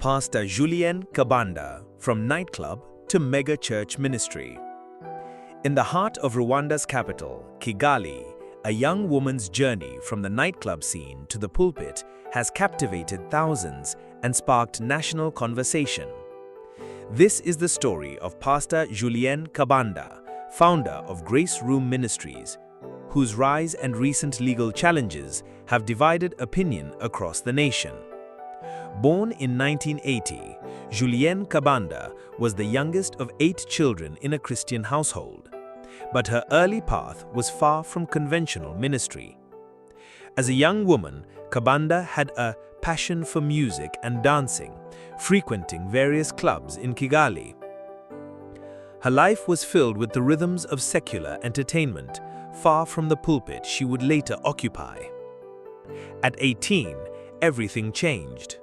Pastor Julienne Kabanda, from Nightclub to Megachurch ministry. In the heart of Rwanda's capital, Kigali, a young woman's journey from the nightclub scene to the pulpit has captivated thousands and sparked national conversation. This is the story of Pastor Julienne Kabanda, founder of Grace Room Ministries, whose rise and recent legal challenges have divided opinion across the nation. Born in 1980, Julienne Kabanda was the youngest of 8 children in a Christian household. But her early path was far from conventional ministry. As a young woman, Kabanda had a passion for music and dancing, frequenting various clubs in Kigali. Her life was filled with the rhythms of secular entertainment, far from the pulpit she would later occupy. At 18, everything changed.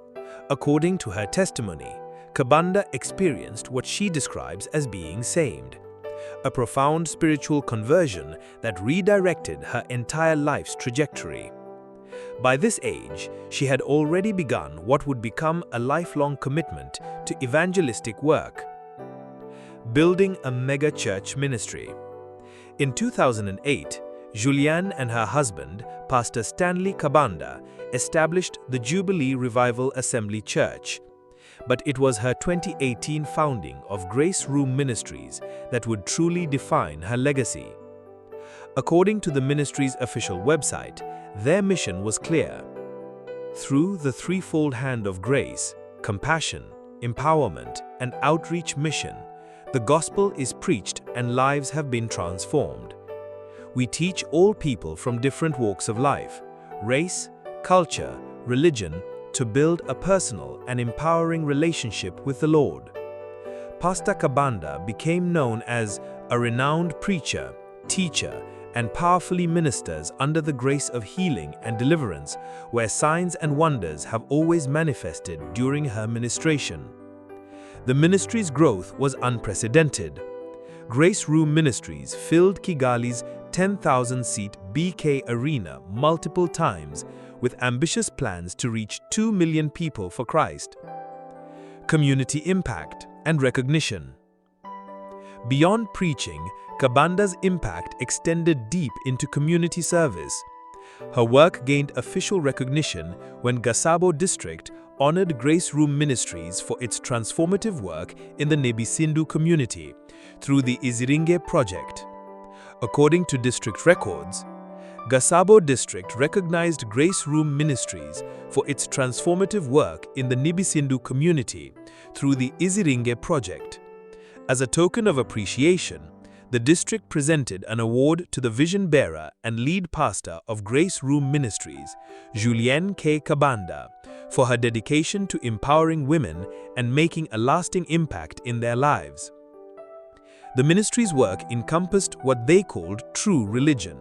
According to her testimony, Kabanda experienced what she describes as being saved, a profound spiritual conversion that redirected her entire life's trajectory. By this age, she had already begun what would become a lifelong commitment to evangelistic work, building a mega-church ministry. In 2008, Julienne and her husband, Pastor Stanley Kabanda, established the Jubilee Revival Assembly Church. But it was her 2018 founding of Grace Room Ministries that would truly define her legacy. According to the ministry's official website, their mission was clear. Through the threefold hand of grace, compassion, empowerment, and outreach mission, the gospel is preached and lives have been transformed. We teach all people from different walks of life, race, culture, religion, to build a personal and empowering relationship with the Lord. Pastor Kabanda became known as a renowned preacher, teacher, and powerfully ministers under the grace of healing and deliverance, where signs and wonders have always manifested during her ministration. The ministry's growth was unprecedented. Grace Room Ministries filled Kigali's 10,000-seat BK Arena multiple times, with ambitious plans to reach 2 million people for Christ. Community impact and recognition. Beyond preaching, Kabanda's impact extended deep into community service. Her work gained official recognition when Gasabo District honored Grace Room Ministries for its transformative work in the Nebisindu community through the Iziringe project. According to district records, Gasabo District recognized Grace Room Ministries for its transformative work in the Nebisindu community through the Iziringe project. As a token of appreciation, the district presented an award to the vision bearer and lead pastor of Grace Room Ministries, Julienne K. Kabanda, for her dedication to empowering women and making a lasting impact in their lives. The ministry's work encompassed what they called true religion: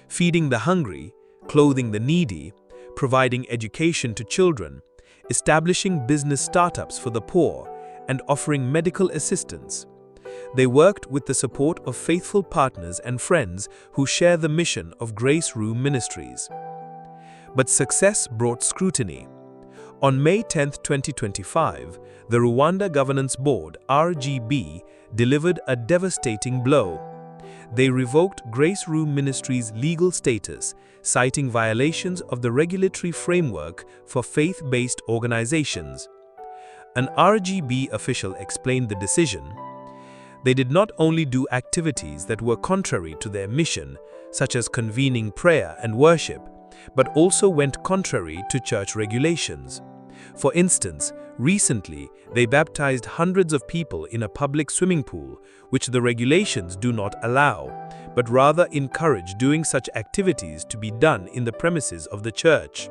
feeding the hungry, clothing the needy, providing education to children, establishing business startups for the poor, and offering medical assistance. They worked with the support of faithful partners and friends who share the mission of Grace Room Ministries. But success brought scrutiny. On May 10, 2025, the Rwanda Governance Board, RGB, delivered a devastating blow. They revoked Grace Room Ministries' legal status, citing violations of the regulatory framework for faith-based organizations. An RGB official explained the decision. They did not only do activities that were contrary to their mission, such as convening prayer and worship, but also went contrary to church regulations. For instance, recently, they baptized hundreds of people in a public swimming pool, which the regulations do not allow, but rather encourage doing such activities to be done in the premises of the church.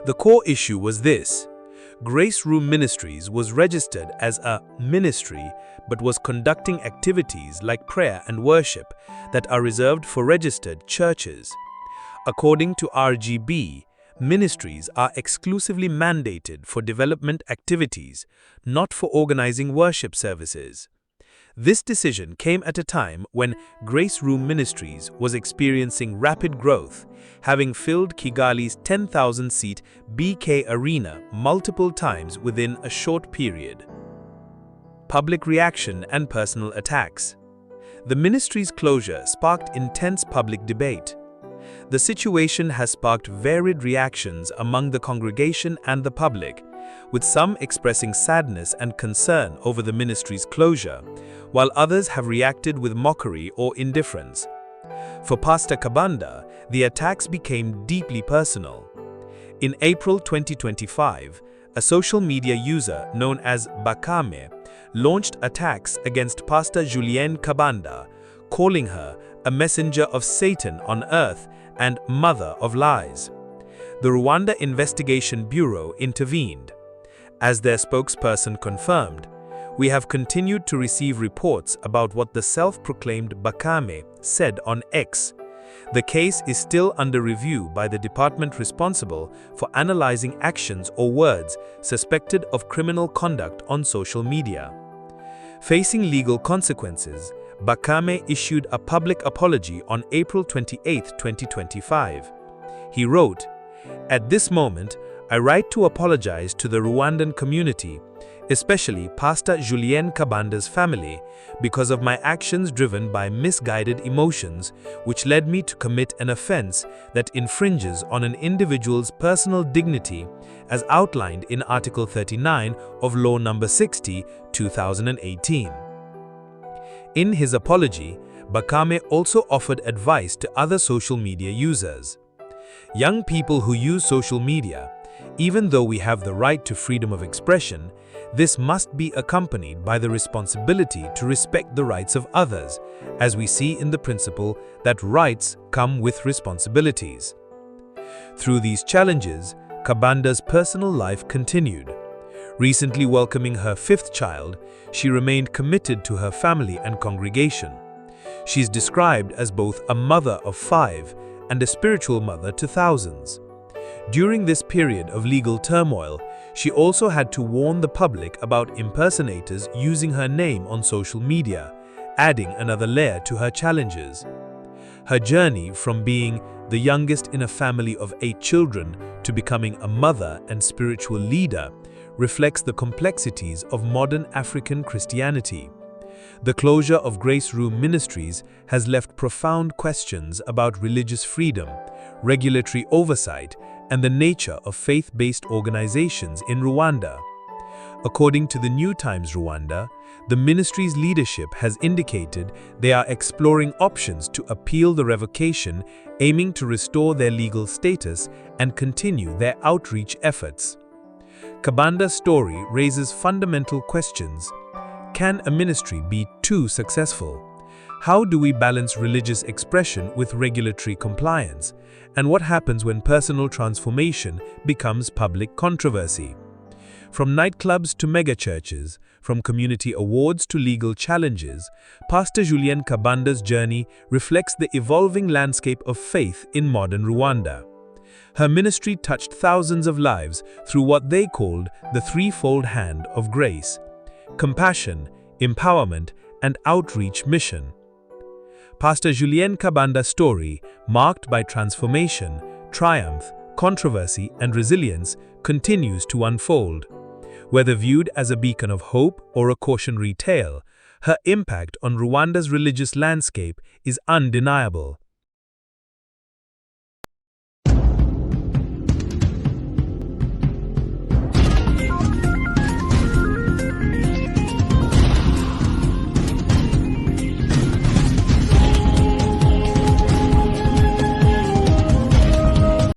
The core issue was this: Grace Room Ministries was registered as a ministry, but was conducting activities like prayer and worship that are reserved for registered churches. According to RGB, ministries are exclusively mandated for development activities, not for organizing worship services. This decision came at a time when Grace Room Ministries was experiencing rapid growth, having filled Kigali's 10,000-seat BK Arena multiple times within a short period. Public reaction and personal attacks. The ministry's closure sparked intense public debate. The situation has sparked varied reactions among the congregation and the public, with some expressing sadness and concern over the ministry's closure, while others have reacted with mockery or indifference. For Pastor Kabanda, the attacks became deeply personal. In April 2025, a social media user known as Backlash launched attacks against Pastor Julienne Kabanda, calling her a messenger of Satan on earth and mother of lies. The Rwanda Investigation Bureau intervened. As their spokesperson confirmed, "We have continued to receive reports about what the self-proclaimed Backlash said on X. The case is still under review by the department responsible for analyzing actions or words suspected of criminal conduct on social media." Facing legal consequences, Backlash issued a public apology on April 28, 2025. He wrote, "At this moment, I write to apologize to the Rwandan community, especially Pastor Julienne Kabanda's family, because of my actions driven by misguided emotions, which led me to commit an offense that infringes on an individual's personal dignity, as outlined in Article 39 of Law No. 60, 2018. In his apology, Backlash also offered advice to other social media users. Young people who use social media, even though we have the right to freedom of expression, this must be accompanied by the responsibility to respect the rights of others, as we see in the principle that rights come with responsibilities." Through these challenges, Kabanda's personal life continued. Recently welcoming her fifth child, she remained committed to her family and congregation. She's described as both a mother of 5 and a spiritual mother to thousands. During this period of legal turmoil, she also had to warn the public about impersonators using her name on social media, adding another layer to her challenges. Her journey from being the youngest in a family of 8 children to becoming a mother and spiritual leader reflects the complexities of modern African Christianity. The closure of Grace Room Ministries has left profound questions about religious freedom, regulatory oversight, and the nature of faith-based organizations in Rwanda. According to the New Times Rwanda, the ministry's leadership has indicated they are exploring options to appeal the revocation, aiming to restore their legal status and continue their outreach efforts. Kabanda's story raises fundamental questions. Can a ministry be too successful? How do we balance religious expression with regulatory compliance? And what happens when personal transformation becomes public controversy? From nightclubs to megachurches, from community awards to legal challenges, Pastor Julienne Kabanda's journey reflects the evolving landscape of faith in modern Rwanda. Her ministry touched thousands of lives through what they called the threefold hand of grace: compassion, empowerment, and outreach mission. Pastor Julienne Kabanda's story, marked by transformation, triumph, controversy, and resilience, continues to unfold. Whether viewed as a beacon of hope or a cautionary tale, her impact on Rwanda's religious landscape is undeniable.